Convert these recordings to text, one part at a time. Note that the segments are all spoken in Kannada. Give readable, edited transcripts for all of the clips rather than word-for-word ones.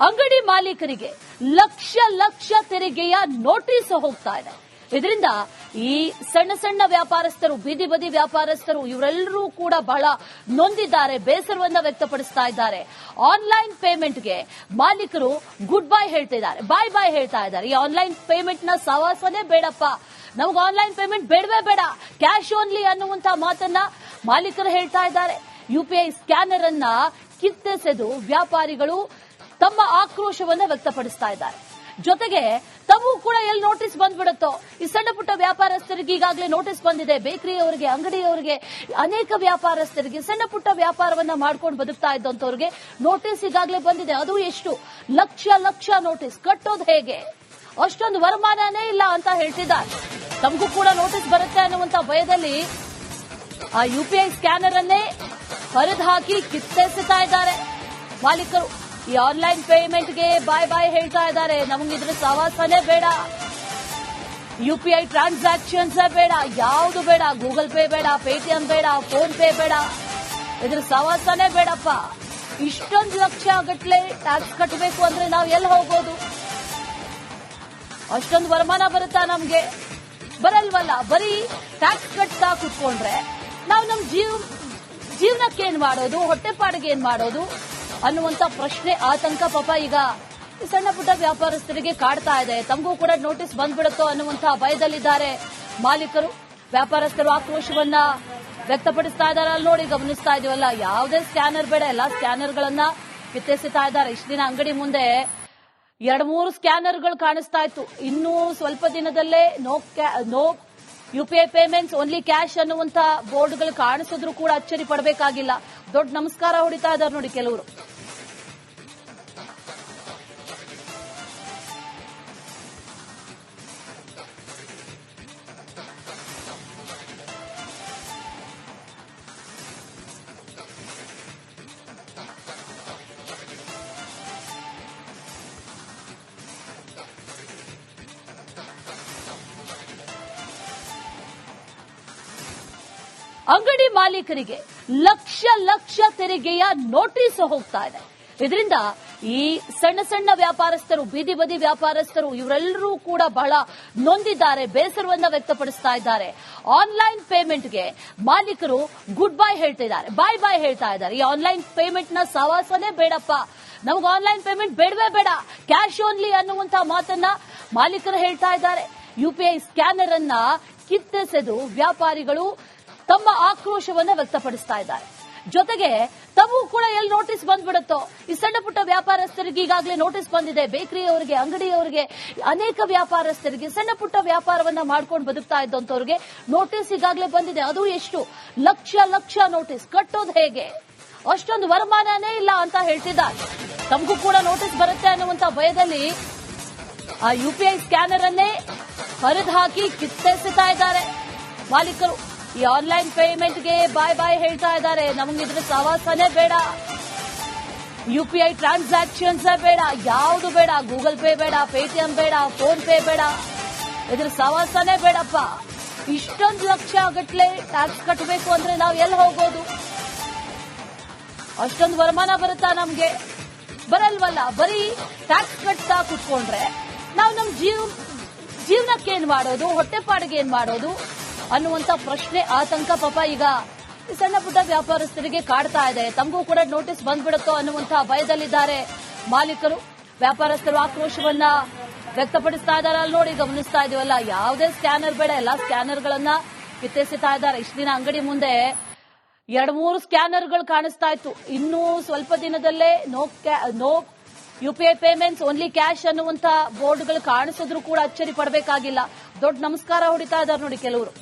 ಅಂಗಡಿ ಮಾಲೀಕರಿಗೆ ಲಕ್ಷ ಲಕ್ಷ ತೆರಿಗೆಯ ನೋಟಿಸ್ ಹೋಗ್ತಾ ಇದೆ. ಇದರಿಂದ ಈ ಸಣ್ಣ ಸಣ್ಣ ವ್ಯಾಪಾರಸ್ಥರು, ಬೀದಿ ಬದಿ ವ್ಯಾಪಾರಸ್ಥರು ಇವರೆಲ್ಲರೂ ಕೂಡ ಬಹಳ ನೊಂದಿದ್ದಾರೆ, ಬೇಸರವನ್ನ ವ್ಯಕ್ತಪಡಿಸ್ತಾ ಇದ್ದಾರೆ. ಆನ್ಲೈನ್ ಪೇಮೆಂಟ್ಗೆ ಮಾಲೀಕರು ಗುಡ್ ಬೈ ಹೇಳ್ತಿದ್ದಾರೆ, ಬಾಯ್ ಹೇಳ್ತಾ ಇದ್ದಾರೆ. ಈ ಆನ್ಲೈನ್ ಪೇಮೆಂಟ್ ನ ಸವಾಸನೆ ಬೇಡಪ್ಪ, ನಮಗೆ ಆನ್ಲೈನ್ ಪೇಮೆಂಟ್ ಬೇಡವೇ ಬೇಡ, ಕ್ಯಾಶ್ ಓನ್ಲಿ ಅನ್ನುವಂತ ಮಾತನ್ನ ಮಾಲೀಕರು ಹೇಳ್ತಾ ಇದ್ದಾರೆ. ಯುಪಿಐ ಸ್ಕ್ಯಾನರ್ ಅನ್ನ ಕಿತ್ತೆಸೆದು ವ್ಯಾಪಾರಿಗಳು ತಮ್ಮ ಆಕ್ರೋಶವನ್ನ ವ್ಯಕ್ತಪಡಿಸ್ತಾ ಇದ್ದಾರೆ. ಜೊತೆಗೆ ತಮಗೂ ಕೂಡ ಎಲ್ಲಿ ನೋಟಿಸ್ ಬಂದ್ಬಿಡುತ್ತೋ, ಈ ಸಣ್ಣ ಪುಟ್ಟ ವ್ಯಾಪಾರಸ್ಥರಿಗೆ ಈಗಾಗಲೇ ನೋಟಿಸ್ ಬಂದಿದೆ. ಬೇಕರಿಯವರಿಗೆ, ಅಂಗಡಿಯವರಿಗೆ, ಅನೇಕ ವ್ಯಾಪಾರಸ್ಥರಿಗೆ, ಸಣ್ಣ ಪುಟ್ಟ ವ್ಯಾಪಾರವನ್ನ ಮಾಡ್ಕೊಂಡು ಬದುಕ್ತಾ ಇದ್ದಂತವ್ರಿಗೆ ನೋಟಿಸ್ ಈಗಾಗಲೇ ಬಂದಿದೆ. ಅದು ಎಷ್ಟು ಲಕ್ಷ ಲಕ್ಷ ನೋಟಿಸ್, ಕಟ್ಟೋದು ಹೇಗೆ, ಅಷ್ಟೊಂದು ವರಮಾನನೇ ಇಲ್ಲ ಅಂತ ಹೇಳ್ತಿದ್ದಾರೆ. ತಮಗೂ ಕೂಡ ನೋಟಿಸ್ ಬರುತ್ತೆ ಅನ್ನುವಂತ ಭಯದಲ್ಲಿ ಆ ಯುಪಿಐ ಸ್ಕ್ಯಾನರ್ ಅನ್ನೇ ಹರಿದು ಹಾಕಿ ಕಿತ್ತೆಸೆತಾ ಇದ್ದಾರೆ ಮಾಲೀಕರು. ಈ ಆನ್ಲೈನ್ ಪೇಮೆಂಟ್ಗೆ ಬಾಯ್ ಹೇಳ್ತಾ ಇದ್ದಾರೆ, ನಮಗೆ ಇದ್ರ ಸವಾಸನೆ ಬೇಡ, ಯುಪಿಐ ಟ್ರಾನ್ಸಾಕ್ಷನ್ಸ್ ಬೇಡ, ಯಾವುದು ಬೇಡ, ಗೂಗಲ್ ಪೇ ಬೇಡ, ಪೇಟಿಎಂ ಬೇಡ, ಫೋನ್ ಪೇ ಬೇಡ, ಇದ್ರ ಸವಾಸನೆ ಬೇಡಪ್ಪ. ಇಷ್ಟೊಂದು ಲಕ್ಷ ಗಟ್ಟಲೆ ಟ್ಯಾಕ್ಸ್ ಕಟ್ಟಬೇಕು ಅಂದ್ರೆ ನಾವು ಎಲ್ಲಿ ಹೋಗೋದು? ಅಷ್ಟೊಂದು ವರಮಾನ ಬರುತ್ತಾ ನಮ್ಗೆ? ಬರಲ್ವಲ್ಲ. ಬರೀ ಟ್ಯಾಕ್ಸ್ ಕಟ್ತಾ ಕುತ್ಕೊಂಡ್ರೆ ನಾವು ನಮ್ ಜೀವನಕ್ಕೆ ಏನ್ ಮಾಡೋದು, ಹೊಟ್ಟೆಪಾಡಿಗೆ ಏನ್ ಮಾಡೋದು ಅನ್ನುವಂತ ಪ್ರಶ್ನೆ, ಆತಂಕ ಪಾಪ ಈಗ ಸಣ್ಣ ಪುಟ್ಟ ವ್ಯಾಪಾರಸ್ಥರಿಗೆ ಕಾಡ್ತಾ ಇದೆ. ತಮಗೂ ಕೂಡ ನೋಟಿಸ್ ಬಂದ್ಬಿಡುತ್ತೋ ಅನ್ನುವಂತಹ ಭಯದಲ್ಲಿದ್ದಾರೆ ಮಾಲೀಕರು. ವ್ಯಾಪಾರಸ್ಥರು ಆಕ್ರೋಶವನ್ನ ವ್ಯಕ್ತಪಡಿಸ್ತಾ ಇದ್ದಾರೆ. ಅಲ್ಲಿ ನೋಡಿ, ಗಮನಿಸ್ತಾ ಇದೀವಲ್ಲ, ಯಾವುದೇ ಸ್ಕ್ಯಾನರ್ ಬೇಡ, ಎಲ್ಲಾ ಸ್ಕ್ಯಾನರ್ಗಳನ್ನ ಕಿತ್ತೆಸೆತಾ ಇದ್ದಾರೆ. ಇಷ್ಟು ದಿನ ಅಂಗಡಿ ಮುಂದೆ 2-3 ಸ್ಕ್ಯಾನರ್ಗಳು ಕಾಣಿಸ್ತಾ ಇತ್ತು. ಇನ್ನೂ ಸ್ವಲ್ಪ ದಿನದಲ್ಲೇ no UPI payments, only cash ಅನ್ನುವಂತ ಬೋರ್ಡ್ಗಳು ಕಾಣಿಸಿದ್ರು ಕೂಡ ಅಚ್ಚರಿ ಪಡಬೇಕಾಗಿಲ್ಲ. ದೊಡ್ಡ ನಮಸ್ಕಾರ ಹೊಡಿತಾ ಇದ್ದಾರೆ ನೋಡಿ ಕೆಲವರು. ಅಂಗಡಿ ಮಾಲೀಕರಿಗೆ ಲಕ್ಷ ಲಕ್ಷ ತೆರಿಗೆಯ ನೋಟಿಸ್ ಹೋಗ್ತಾ ಇದೆ. ಇದರಿಂದ ಈ ಸಣ್ಣ ಸಣ್ಣ ವ್ಯಾಪಾರಸ್ಥರು, ಬೀದಿ ಬದಿ ವ್ಯಾಪಾರಸ್ಥರು ಇವರೆಲ್ಲರೂ ಕೂಡ ಬಹಳ ನೊಂದಿದ್ದಾರೆ, ಬೇಸರವನ್ನ ವ್ಯಕ್ತಪಡಿಸ್ತಾ ಇದ್ದಾರೆ. ಆನ್ಲೈನ್ ಪೇಮೆಂಟ್ಗೆ ಮಾಲೀಕರು ಗುಡ್ ಬೈ ಹೇಳ್ತಿದ್ದಾರೆ, ಬಾಯ್ ಹೇಳ್ತಾ ಇದ್ದಾರೆ. ಈ ಆನ್ಲೈನ್ ಪೇಮೆಂಟ್ ನ ಸವಾಸನೆ ಬೇಡಪ್ಪ, ನಮಗೆ ಆನ್ಲೈನ್ ಪೇಮೆಂಟ್ ಬೇಡವೇ ಬೇಡ, ಕ್ಯಾಶ್ ಓನ್ಲಿ ಅನ್ನುವಂತ ಮಾತನ್ನ ಮಾಲೀಕರು ಹೇಳ್ತಾ ಇದ್ದಾರೆ. ಯುಪಿಐ ಸ್ಕ್ಯಾನರ್ ಅನ್ನ ಕಿತ್ತೆಸೆದು ವ್ಯಾಪಾರಿಗಳು ತಮ್ಮ ಆಕ್ರೋಶವನ್ನ ವ್ಯಕ್ತಪಡಿಸ್ತಾ ಇದ್ದಾರೆ. ಜೊತೆಗೆ ತಮಗೂ ಕೂಡ ಎಲ್ಲಿ ನೋಟಿಸ್ ಬಂದ್ಬಿಡುತ್ತೋ, ಈ ಸಣ್ಣ ಪುಟ್ಟ ವ್ಯಾಪಾರಸ್ಥರಿಗೆ ಈಗಾಗಲೇ ನೋಟಿಸ್ ಬಂದಿದೆ. ಬೇಕರಿಯವರಿಗೆ, ಅಂಗಡಿಯವರಿಗೆ, ಅನೇಕ ವ್ಯಾಪಾರಸ್ಥರಿಗೆ, ಸಣ್ಣ ಪುಟ್ಟ ವ್ಯಾಪಾರವನ್ನ ಮಾಡ್ಕೊಂಡು ಬದುಕ್ತಾ ಇದ್ದಂತವ್ರಿಗೆ ನೋಟಿಸ್ ಈಗಾಗಲೇ ಬಂದಿದೆ. ಅದು ಎಷ್ಟು ಲಕ್ಷ ಲಕ್ಷ ನೋಟಿಸ್, ಕಟ್ಟೋದು ಹೇಗೆ, ಅಷ್ಟೊಂದು ವರಮಾನನೇ ಇಲ್ಲ ಅಂತ ಹೇಳ್ತಿದ್ದಾರೆ. ತಮಗೂ ಕೂಡ ನೋಟಿಸ್ ಬರುತ್ತೆ ಅನ್ನುವಂತ ಭಯದಲ್ಲಿ ಆ ಯುಪಿಐ ಸ್ಕ್ಯಾನರ್ ಅನ್ನೇ ಹರಿದು ಹಾಕಿ ಕಿತ್ತೆಸೆತಾ ಇದ್ದಾರೆ ಮಾಲೀಕರು. ಈ ಆನ್ಲೈನ್ ಪೇಮೆಂಟ್ಗೆ ಬಾಯ್ ಹೇಳ್ತಾ ಇದ್ದಾರೆ, ನಮಗೆ ಇದ್ರ ಸವಾಸನೆ ಬೇಡ, ಯುಪಿಐ ಟ್ರಾನ್ಸಾಕ್ಷನ್ಸ್ ಬೇಡ, ಯಾವುದು ಬೇಡ, ಗೂಗಲ್ ಪೇ ಬೇಡ, ಪೇಟಿಎಂ ಬೇಡ, ಫೋನ್ ಪೇ ಬೇಡ, ಇದ್ರ ಸವಾಸನೆ ಬೇಡಪ್ಪ. ಇಷ್ಟೊಂದು ಲಕ್ಷ ಗಟ್ಟಲೆ ಟ್ಯಾಕ್ಸ್ ಕಟ್ಟಬೇಕು ಅಂದ್ರೆ ನಾವು ಎಲ್ಲಿ ಹೋಗೋದು? ಅಷ್ಟೊಂದು ವರಮಾನ ಬರುತ್ತಾ ನಮ್ಗೆ? ಬರಲ್ವಲ್ಲ. ಬರೀ ಟ್ಯಾಕ್ಸ್ ಕಟ್ತಾ ಕುತ್ಕೊಂಡ್ರೆ ನಾವು ನಮ್ ಜೀವನಕ್ಕೆ ಏನ್ ಮಾಡೋದು, ಹೊಟ್ಟೆಪಾಡಿಗೆ ಏನ್ ಮಾಡೋದು ಅನ್ನುವಂತ ಪ್ರಶ್ನೆ, ಆತಂಕ ಪಾಪ ಈಗ ಸಣ್ಣ ಪುಟ್ಟ ವ್ಯಾಪಾರಸ್ಥರಿಗೆ ಕಾಡ್ತಾ ಇದೆ. ತಮಗೂ ಕೂಡ ನೋಟಿಸ್ ಬಂದ್ಬಿಡುತ್ತೋ ಅನ್ನುವಂತಹ ಭಯದಲ್ಲಿದ್ದಾರೆ ಮಾಲೀಕರು. ವ್ಯಾಪಾರಸ್ಥರು ಆಕ್ರೋಶವನ್ನ ವ್ಯಕ್ತಪಡಿಸ್ತಾ ಇದ್ದಾರೆ. ಅಲ್ಲಿ ನೋಡಿ, ಗಮನಿಸ್ತಾ ಇದೀವಲ್ಲ, ಯಾವುದೇ ಸ್ಕ್ಯಾನರ್ ಬೇಡ, ಎಲ್ಲಾ ಸ್ಕ್ಯಾನರ್ಗಳನ್ನ ಕಿತ್ತೆಸೆತಾ ಇದ್ದಾರೆ. ಇಷ್ಟು ದಿನ ಅಂಗಡಿ ಮುಂದೆ 2-3 ಸ್ಕ್ಯಾನರ್ಗಳು ಕಾಣಿಸ್ತಾ ಇತ್ತು. ಇನ್ನೂ ಸ್ವಲ್ಪ ದಿನದಲ್ಲೇ no UPI payments, only cash ಅನ್ನುವಂತ ಬೋರ್ಡ್ಗಳು ಕಾಣಿಸಿದ್ರು ಕೂಡ ಅಚ್ಚರಿ ಪಡಬೇಕಾಗಿಲ್ಲ. ದೊಡ್ಡ ನಮಸ್ಕಾರ ಹೊಡಿತಾ ಇದ್ದಾರೆ ನೋಡಿ ಕೆಲವರು.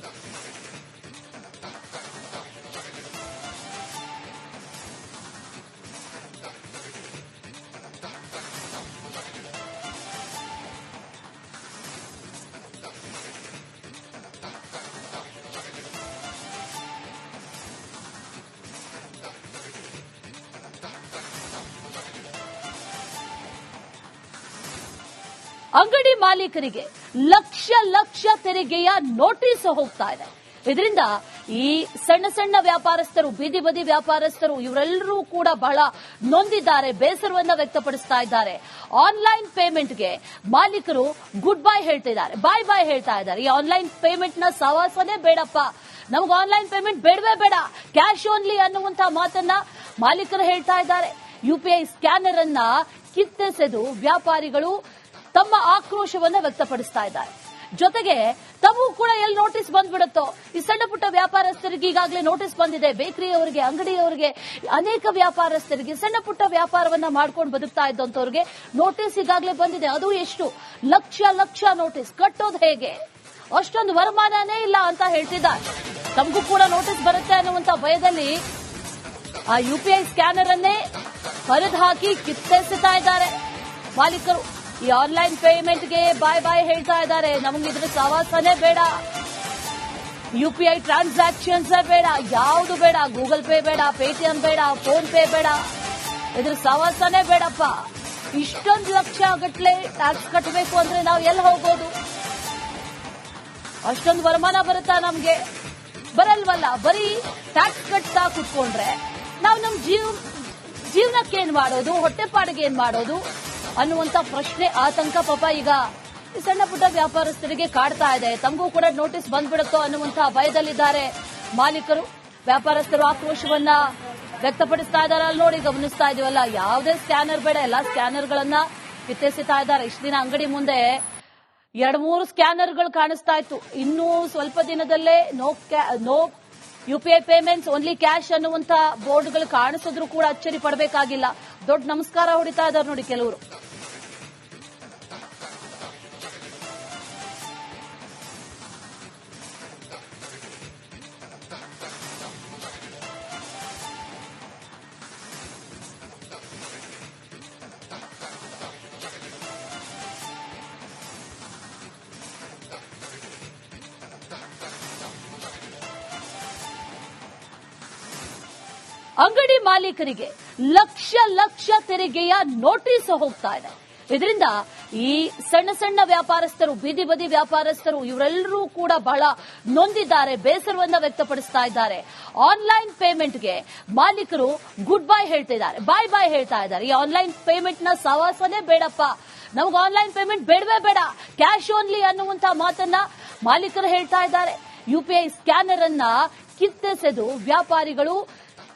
ಅಂಗಡಿ ಮಾಲೀಕರಿಗೆ ಲಕ್ಷ ಲಕ್ಷ ತೆರಿಗೆಯ ನೋಟಿಸ್ ಹೋಗ್ತಾ ಇದೆ. ಇದರಿಂದ ಈ ಸಣ್ಣ ಸಣ್ಣ ವ್ಯಾಪಾರಸ್ಥರು, ಬೀದಿ ಬದಿ ವ್ಯಾಪಾರಸ್ಥರು ಇವರೆಲ್ಲರೂ ಕೂಡ ಬಹಳ ನೊಂದಿದ್ದಾರೆ, ಬೇಸರವನ್ನ ವ್ಯಕ್ತಪಡಿಸ್ತಾ ಇದ್ದಾರೆ. ಆನ್ಲೈನ್ ಪೇಮೆಂಟ್ಗೆ ಮಾಲೀಕರು ಗುಡ್ ಬೈ ಹೇಳ್ತಿದ್ದಾರೆ, ಬಾಯ್ ಬಾಯ್ ಹೇಳ್ತಾ ಇದ್ದಾರೆ. ಈ ಆನ್ಲೈನ್ ಪೇಮೆಂಟ್ ನ ಸವಾಸನೆ ಬೇಡಪ್ಪ, ನಮಗೆ ಆನ್ಲೈನ್ ಪೇಮೆಂಟ್ ಬೇಡವೇ ಬೇಡ, ಕ್ಯಾಶ್ ಓನ್ಲಿ ಅನ್ನುವಂತಹ ಮಾತನ್ನ ಮಾಲೀಕರು ಹೇಳ್ತಾ ಇದ್ದಾರೆ. ಯುಪಿಐ ಸ್ಕ್ಯಾನರ್ ಅನ್ನ ಕಿತ್ತೆಸೆದು ವ್ಯಾಪಾರಿಗಳು ತಮ್ಮ ಆಕ್ರೋಶವನ್ನ ವ್ಯಕ್ತಪಡಿಸ್ತಾ ಇದ್ದಾರೆ. ಜೊತೆಗೆ ತಮಗೂ ಕೂಡ ಎಲ್ಲಿ ನೋಟಿಸ್ ಬಂದ್ಬಿಡುತ್ತೋ, ಈ ಸಣ್ಣ ಪುಟ್ಟ ವ್ಯಾಪಾರಸ್ಥರಿಗೆ ಈಗಾಗಲೇ ನೋಟಿಸ್ ಬಂದಿದೆ. ಬೇಕರಿಯವರಿಗೆ, ಅಂಗಡಿಯವರಿಗೆ, ಅನೇಕ ವ್ಯಾಪಾರಸ್ಥರಿಗೆ, ಸಣ್ಣ ಪುಟ್ಟ ವ್ಯಾಪಾರವನ್ನ ಮಾಡ್ಕೊಂಡು ಬದುಕ್ತಾ ಇದ್ದಂತವ್ರಿಗೆ ನೋಟಿಸ್ ಈಗಾಗಲೇ ಬಂದಿದೆ. ಅದು ಎಷ್ಟು ಲಕ್ಷ ಲಕ್ಷ ನೋಟಿಸ್, ಕಟ್ಟೋದು ಹೇಗೆ, ಅಷ್ಟೊಂದು ವರಮಾನನೇ ಇಲ್ಲ ಅಂತ ಹೇಳ್ತಿದ್ದಾರೆ. ತಮಗೂ ಕೂಡ ನೋಟಿಸ್ ಬರುತ್ತೆ ಅನ್ನುವಂತ ಭಯದಲ್ಲಿ ಆ ಯುಪಿಐ ಸ್ಕ್ಯಾನರ್ ಅನ್ನೇ ಹರಿದು ಹಾಕಿ ಕಿತ್ತೆಸೆತಾ ಇದ್ದಾರೆ ಮಾಲೀಕರು. ಈ ಆನ್ಲೈನ್ ಪೇಮೆಂಟ್ಗೆ ಬಾಯ್ ಬಾಯ್ ಹೇಳ್ತಾ ಇದ್ದಾರೆ, ನಮಗಿದ್ರ ಸವಾಸನೇ ಬೇಡ, ಯುಪಿಐ ಟ್ರಾನ್ಸಾಕ್ಷನ್ಸ್ ಬೇಡ, ಯಾವುದು ಬೇಡ, ಗೂಗಲ್ ಪೇ ಬೇಡ, ಪೇಟಿಎಂ ಬೇಡ, ಫೋನ್ ಪೇ ಬೇಡ, ಇದ್ರ ಸವಾಸನೇ ಬೇಡಪ್ಪ. ಇಷ್ಟೊಂದು ಲಕ್ಷ ಗಟ್ಟಲೆ ಟ್ಯಾಕ್ಸ್ ಕಟ್ಟಬೇಕು ಅಂದ್ರೆ ನಾವು ಎಲ್ಲಿ ಹೋಗೋದು? ಅಷ್ಟೊಂದು ವರಮಾನ ಬರುತ್ತಾ ನಮ್ಗೆ? ಬರಲ್ವಲ್ಲ. ಬರೀ ಟ್ಯಾಕ್ಸ್ ಕಟ್ತಾ ಕುತ್ಕೊಂಡ್ರೆ ನಾವು ನಮ್ ಜೀವನಕ್ಕೆ ಏನ್ ಮಾಡೋದು, ಹೊಟ್ಟೆಪಾಡಿಗೆ ಏನ್ ಮಾಡೋದು ಅನ್ನುವಂತ ಪ್ರಶ್ನೆ, ಆತಂಕ ಪಾಪ ಈಗ ಈ ಸಣ್ಣ ಪುಟ್ಟ ವ್ಯಾಪಾರಸ್ಥರಿಗೆ ಕಾಡ್ತಾ ಇದೆ. ತಮಗೂ ಕೂಡ ನೋಟಿಸ್ ಬಂದ್ಬಿಡುತ್ತೋ ಅನ್ನುವಂತಹ ಭಯದಲ್ಲಿದ್ದಾರೆ ಮಾಲೀಕರು. ವ್ಯಾಪಾರಸ್ಥರು ಆಕ್ರೋಶವನ್ನ ವ್ಯಕ್ತಪಡಿಸ್ತಾ ಇದ್ದಾರೆ. ಅಲ್ಲಿ ನೋಡಿ, ಗಮನಿಸ್ತಾ ಇದೀವಲ್ಲ, ಯಾವುದೇ ಸ್ಕ್ಯಾನರ್ ಬೇಡ, ಎಲ್ಲಾ ಸ್ಕ್ಯಾನರ್ಗಳನ್ನ ಕಿತ್ತೆಸೆತಾ ಇದ್ದಾರೆ. ಇಷ್ಟು ದಿನ ಅಂಗಡಿ ಮುಂದೆ 2-3 ಸ್ಕ್ಯಾನರ್ಗಳು ಕಾಣಿಸ್ತಾ ಇತ್ತು. ಇನ್ನೂ ಸ್ವಲ್ಪ ದಿನದಲ್ಲೇ no UPI payments only cash ಅನ್ನುವಂತ ಬೋರ್ಡ್ಗಳು ಕಾಣಿಸಿದ್ರು ಕೂಡ ಅಚ್ಚರಿ ಪಡಬೇಕಾಗಿಲ್ಲ. ದೊಡ್ಡ ನಮಸ್ಕಾರ ಹೊಡಿತಾ ಇದ್ದಾರೆ ನೋಡಿ ಕೆಲವರು. ಅಂಗಡಿ ಮಾಲೀಕರಿಗೆ ಲಕ್ಷ ಲಕ್ಷ ತೆರಿಗೆಯ ನೋಟಿಸ್ ಹೋಗ್ತಾ ಇದೆ. ಇದರಿಂದ ಈ ಸಣ್ಣ ಸಣ್ಣ ವ್ಯಾಪಾರಸ್ಥರು, ಬೀದಿ ಬದಿ ವ್ಯಾಪಾರಸ್ಥರು ಇವರೆಲ್ಲರೂ ಕೂಡ ಬಹಳ ನೊಂದಿದ್ದಾರೆ, ಬೇಸರವನ್ನ ವ್ಯಕ್ತಪಡಿಸ್ತಾ ಇದ್ದಾರೆ. ಆನ್ಲೈನ್ ಪೇಮೆಂಟ್ಗೆ ಮಾಲೀಕರು ಗುಡ್ ಬೈ ಹೇಳ್ತಿದ್ದಾರೆ, ಬಾಯ್ ಬಾಯ್ ಹೇಳ್ತಾ ಇದ್ದಾರೆ. ಈ ಆನ್ಲೈನ್ ಪೇಮೆಂಟ್ ನ ಸವಾಸನೆ ಬೇಡಪ್ಪ, ನಮಗೆ ಆನ್ಲೈನ್ ಪೇಮೆಂಟ್ ಬೇಡವೇ ಬೇಡ, ಕ್ಯಾಶ್ ಓನ್ಲಿ ಅನ್ನುವಂತ ಮಾತನ್ನ ಮಾಲೀಕರು ಹೇಳ್ತಾ ಇದ್ದಾರೆ. ಯುಪಿಐ ಸ್ಕ್ಯಾನರ್ ಅನ್ನ ಕಿತ್ತೆಸೆದು ವ್ಯಾಪಾರಿಗಳು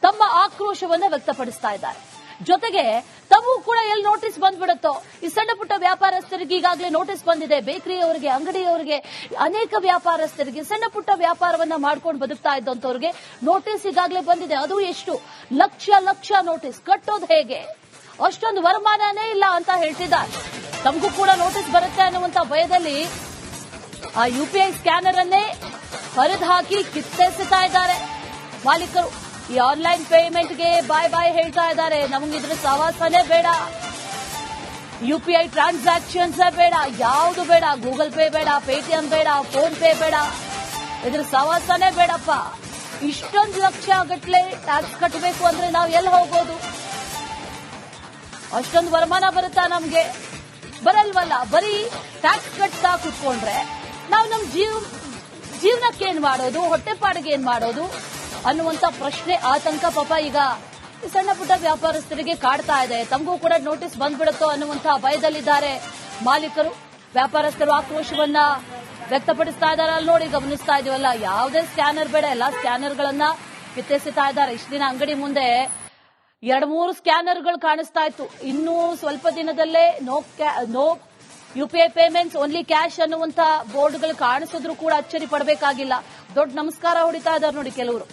ತಮ್ಮ ಆಕ್ರೋಶವನ್ನ ವ್ಯಕ್ತಪಡಿಸ್ತಾ ಇದ್ದಾರೆ. ಜೊತೆಗೆ ತಮಗೂ ಕೂಡ ಎಲ್ಲಿ ನೋಟಿಸ್ ಬಂದ್ಬಿಡುತ್ತೋ, ಈ ಸಣ್ಣ ಪುಟ್ಟ ವ್ಯಾಪಾರಸ್ಥರಿಗೆ ಈಗಾಗಲೇ ನೋಟಿಸ್ ಬಂದಿದೆ. ಬೇಕರಿಯವರಿಗೆ, ಅಂಗಡಿಯವರಿಗೆ, ಅನೇಕ ವ್ಯಾಪಾರಸ್ಥರಿಗೆ, ಸಣ್ಣ ಪುಟ್ಟ ವ್ಯಾಪಾರವನ್ನ ಮಾಡ್ಕೊಂಡು ಬದುಕ್ತಾ ಇದ್ದಂತವ್ರಿಗೆ ನೋಟಿಸ್ ಈಗಾಗಲೇ ಬಂದಿದೆ. ಅದು ಎಷ್ಟು ಲಕ್ಷ ಲಕ್ಷ ನೋಟಿಸ್, ಕಟ್ಟೋದು ಹೇಗೆ, ಅಷ್ಟೊಂದು ವರಮಾನನೇ ಇಲ್ಲ ಅಂತ ಹೇಳ್ತಿದ್ದಾರೆ. ತಮಗೂ ಕೂಡ ನೋಟಿಸ್ ಬರುತ್ತೆ ಅನ್ನುವಂತ ಭಯದಲ್ಲಿ ಆ ಯುಪಿಐ ಸ್ಕ್ಯಾನರ್ ಅನ್ನೇ ಹರಿದು ಹಾಕಿ ಕಿತ್ತೆಸೆತಾ ಇದ್ದಾರೆ ಮಾಲೀಕರು. ಈ ಆನ್ಲೈನ್ ಪೇಮೆಂಟ್ಗೆ ಬಾಯ್ ಬಾಯ್ ಹೇಳ್ತಾ ಇದ್ದಾರೆ, ನಮಗಿದ್ರ ಸವಾಸನೆ ಬೇಡ, ಯುಪಿಐ ಟ್ರಾನ್ಸಾಕ್ಷನ್ಸ್ ಬೇಡ, ಯಾವುದು ಬೇಡ, ಗೂಗಲ್ ಪೇ ಬೇಡ, ಪೇಟಿಎಂ ಬೇಡ, ಫೋನ್ ಪೇ ಬೇಡ, ಇದ್ರ ಸವಾಸನೆ ಬೇಡಪ್ಪ. ಇಷ್ಟೊಂದು ಲಕ್ಷ ಗಟ್ಟಲೆ ಟ್ಯಾಕ್ಸ್ ಕಟ್ಟಬೇಕು ಅಂದ್ರೆ ನಾವು ಎಲ್ಲಿ ಹೋಗೋದು? ಅಷ್ಟೊಂದು ವರಮಾನ ಬರುತ್ತಾ ನಮ್ಗೆ? ಬರಲ್ವಲ್ಲ. ಬರೀ ಟ್ಯಾಕ್ಸ್ ಕಟ್ತಾ ಕುತ್ಕೊಂಡ್ರೆ ನಾವು ನಮ್ ಜೀವನಕ್ಕೆ ಏನ್ ಮಾಡೋದು, ಹೊಟ್ಟೆಪಾಡಿಗೆ ಏನ್ ಮಾಡೋದು ಅನ್ನುವಂತ ಪ್ರಶ್ನೆ, ಆತಂಕ ಪಾಪ ಈಗ ಈ ಸಣ್ಣ ಪುಟ್ಟ ವ್ಯಾಪಾರಸ್ಥರಿಗೆ ಕಾಡ್ತಾ ಇದೆ. ತಮಗೂ ಕೂಡ ನೋಟಿಸ್ ಬಂದ್ಬಿಡುತ್ತೋ ಅನ್ನುವಂತಹ ಭಯದಲ್ಲಿದ್ದಾರೆ ಮಾಲೀಕರು. ವ್ಯಾಪಾರಸ್ಥರು ಆಕ್ರೋಶವನ್ನ ವ್ಯಕ್ತಪಡಿಸ್ತಾ ಇದ್ದಾರೆ. ಅಲ್ಲಿ ನೋಡಿ, ಗಮನಿಸ್ತಾ ಇದೀವಲ್ಲ, ಯಾವುದೇ ಸ್ಕ್ಯಾನರ್ ಬೇಡ, ಎಲ್ಲಾ ಸ್ಕ್ಯಾನರ್ಗಳನ್ನ ಕಿತ್ತೆಸೆತಾ ಇದ್ದಾರೆ. ಇಷ್ಟು ದಿನ ಅಂಗಡಿ ಮುಂದೆ 2-3 ಸ್ಕ್ಯಾನರ್ಗಳು ಕಾಣಿಸ್ತಾ ಇತ್ತು. ಇನ್ನೂ ಸ್ವಲ್ಪ ದಿನದಲ್ಲೇ no UPI payments only cash ಅನ್ನುವಂತ ಬೋರ್ಡ್ಗಳು ಕಾಣಿಸಿದ್ರು ಕೂಡ ಅಚ್ಚರಿ ಪಡಬೇಕಾಗಿಲ್ಲ. ದೊಡ್ಡ ನಮಸ್ಕಾರ ಹೊಡಿತಾ ಇದ್ದಾರೆ ನೋಡಿ ಕೆಲವರು.